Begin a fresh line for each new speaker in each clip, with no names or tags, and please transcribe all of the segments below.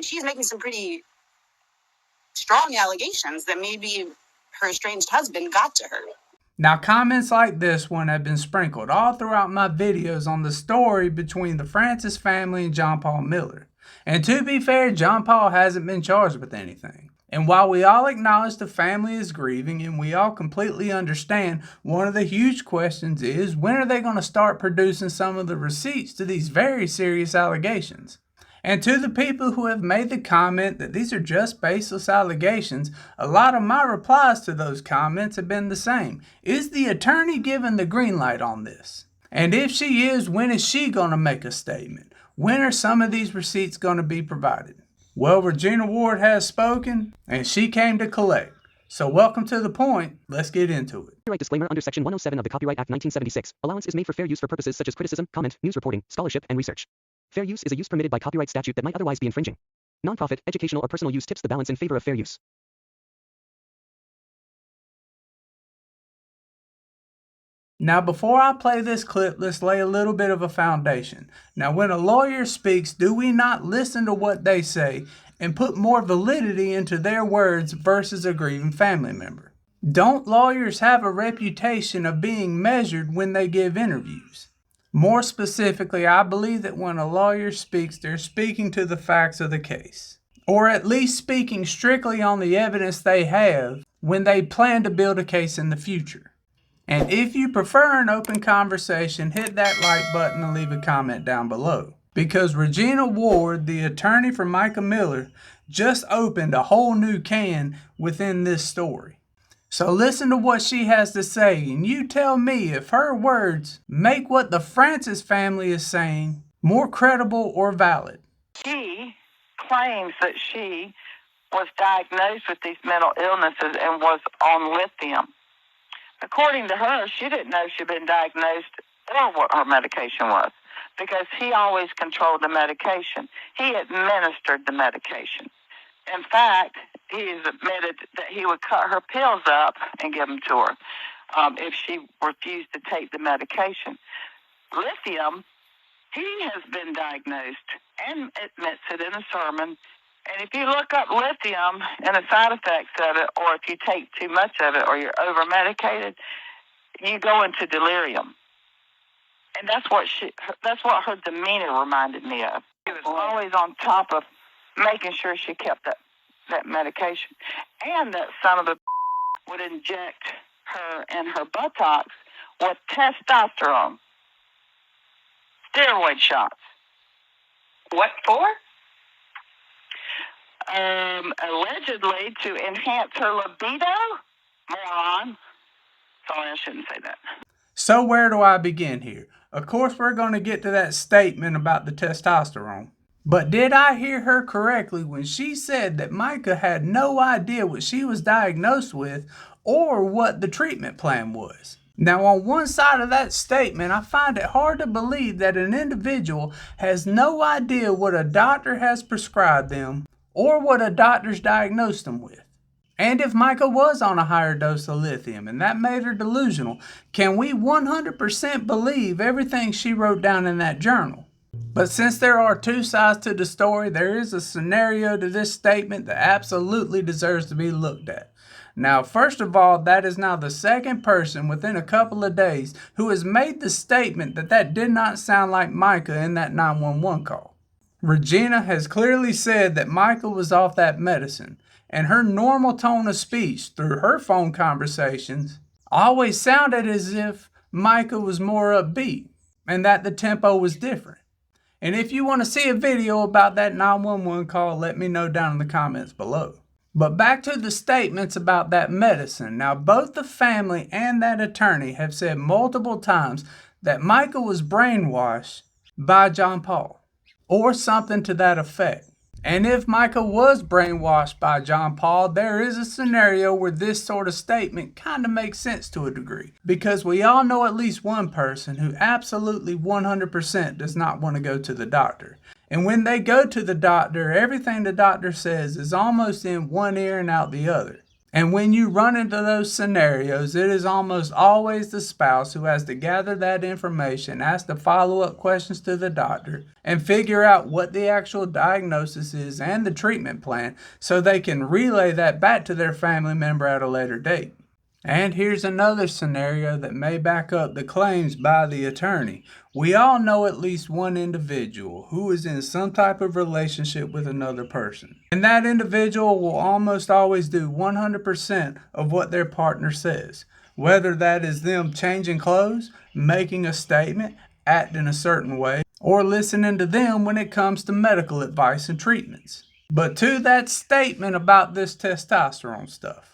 And she's making some pretty strong allegations that maybe her estranged husband got to her.
Now, comments like this one have been sprinkled all throughout my videos on the story between the Francis family and John Paul Miller. And to be fair, John Paul hasn't been charged with anything. And while we all acknowledge the family is grieving and we all completely understand, one of the huge questions is, when are they going to start producing some of the receipts to these very serious allegations? And to the people who have made the comment that these are just baseless allegations, a lot of my replies to those comments have been the same. Is the attorney given the green light on this? And if she is, when is she going to make a statement? When are some of these receipts going to be provided? Well, Regina Ward has spoken, and she came to collect. So welcome to the point. Let's get into it.
Copyright disclaimer under Section 107 of the Copyright Act 1976. Allowance is made for fair use for purposes such as criticism, comment, news reporting, scholarship, and research. Fair use is a use permitted by copyright statute that might otherwise be infringing. Nonprofit, educational, or personal use tips the balance in favor of fair use.
Now, before I play this clip, let's lay a little bit of a foundation. Now, when a lawyer speaks, do we not listen to what they say and put more validity into their words versus a grieving family member? Don't lawyers have a reputation of being measured when they give interviews? More specifically, I believe that when a lawyer speaks, they're speaking to the facts of the case, or at least speaking strictly on the evidence they have when they plan to build a case in the future. And if you prefer an open conversation, hit that like button and leave a comment down below. Because Regina Ward, the attorney for Mica Miller, just opened a whole new can within this story. So listen to what she has to say, and you tell me if her words make what the Francis family is saying more credible or valid.
She claims that she was diagnosed with these mental illnesses and was on lithium. According to her, she didn't know she'd been diagnosed or what her medication was, because he always controlled the medication. He administered the medication. In fact, he's admitted that he would cut her pills up and give them to her if she refused to take the medication. Lithium, he has been diagnosed and admits it in a sermon. And if you look up lithium and the side effects of it, or if you take too much of it or you're over-medicated, you go into delirium. And that's what her demeanor reminded me of. She was always on top of making sure she kept that medication. And that son of a would inject her in her buttocks with testosterone. Steroid shots.
What for?
Allegedly to enhance her libido. Moron. Sorry, I shouldn't say that.
So where do I begin here? Of course, we're going to get to that statement about the testosterone. But did I hear her correctly when she said that Mica had no idea what she was diagnosed with or what the treatment plan was? Now, on one side of that statement, I find it hard to believe that an individual has no idea what a doctor has prescribed them or what a doctor's diagnosed them with. And if Mica was on a higher dose of lithium and that made her delusional, can we 100% believe everything she wrote down in that journal? But since there are two sides to the story, there is a scenario to this statement that absolutely deserves to be looked at. Now, first of all, that is now the second person within a couple of days who has made the statement that did not sound like Mica in that 911 call. Regina has clearly said that Mica was off that medicine, and her normal tone of speech through her phone conversations always sounded as if Mica was more upbeat and that the tempo was different. And if you want to see a video about that 911 call, let me know down in the comments below. But back to the statements about that medicine. Now, both the family and that attorney have said multiple times that Mica was brainwashed by John Paul, or something to that effect. And if Mica was brainwashed by John Paul, there is a scenario where this sort of statement kind of makes sense to a degree. Because we all know at least one person who absolutely 100% does not want to go to the doctor. And when they go to the doctor, everything the doctor says is almost in one ear and out the other. And when you run into those scenarios, it is almost always the spouse who has to gather that information, ask the follow-up questions to the doctor, and figure out what the actual diagnosis is and the treatment plan so they can relay that back to their family member at a later date. And here's another scenario that may back up the claims by the attorney. We all know at least one individual who is in some type of relationship with another person. And that individual will almost always do 100% of what their partner says. Whether that is them changing clothes, making a statement, acting a certain way, or listening to them when it comes to medical advice and treatments. But to that statement about this testosterone stuff.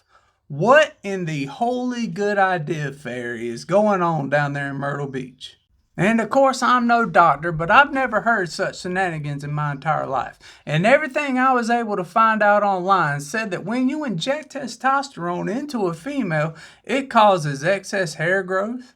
What in the holy good idea fairy is going on down there in Myrtle Beach? And of course, I'm no doctor, but I've never heard such shenanigans in my entire life. And everything I was able to find out online said that when you inject testosterone into a female, it causes excess hair growth,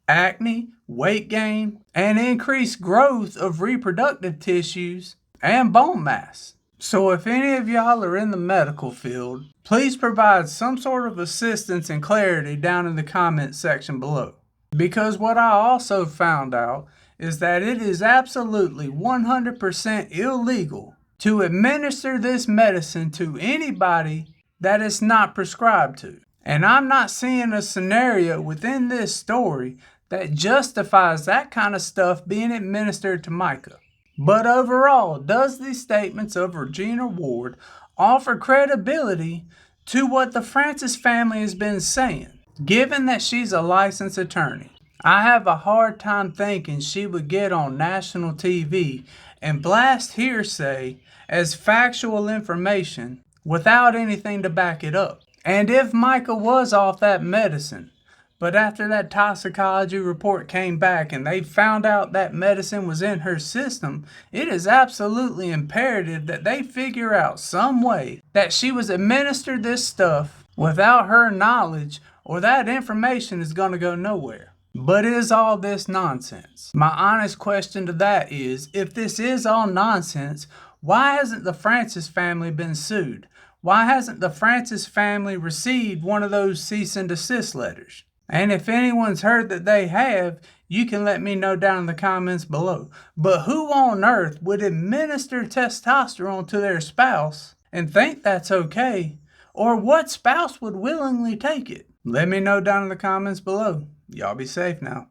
acne, weight gain, and increased growth of reproductive tissues and bone mass. So if any of y'all are in the medical field, please provide some sort of assistance and clarity down in the comment section below. Because what I also found out is that it is absolutely 100% illegal to administer this medicine to anybody that it's not prescribed to. And I'm not seeing a scenario within this story that justifies that kind of stuff being administered to Mica. But overall, does these statements of Regina Ward offer credibility to what the Francis family has been saying? Given that she's a licensed attorney, I have a hard time thinking she would get on national TV and blast hearsay as factual information without anything to back it up. And if Mica was off that medicine, but after that toxicology report came back and they found out that medicine was in her system, it is absolutely imperative that they figure out some way that she was administered this stuff without her knowledge, or that information is going to go nowhere. But is all this nonsense? My honest question to that is, if this is all nonsense, why hasn't the Francis family been sued? Why hasn't the Francis family received one of those cease and desist letters? And if anyone's heard that they have, you can let me know down in the comments below. But who on earth would administer testosterone to their spouse and think that's okay? Or what spouse would willingly take it? Let me know down in the comments below. Y'all be safe now.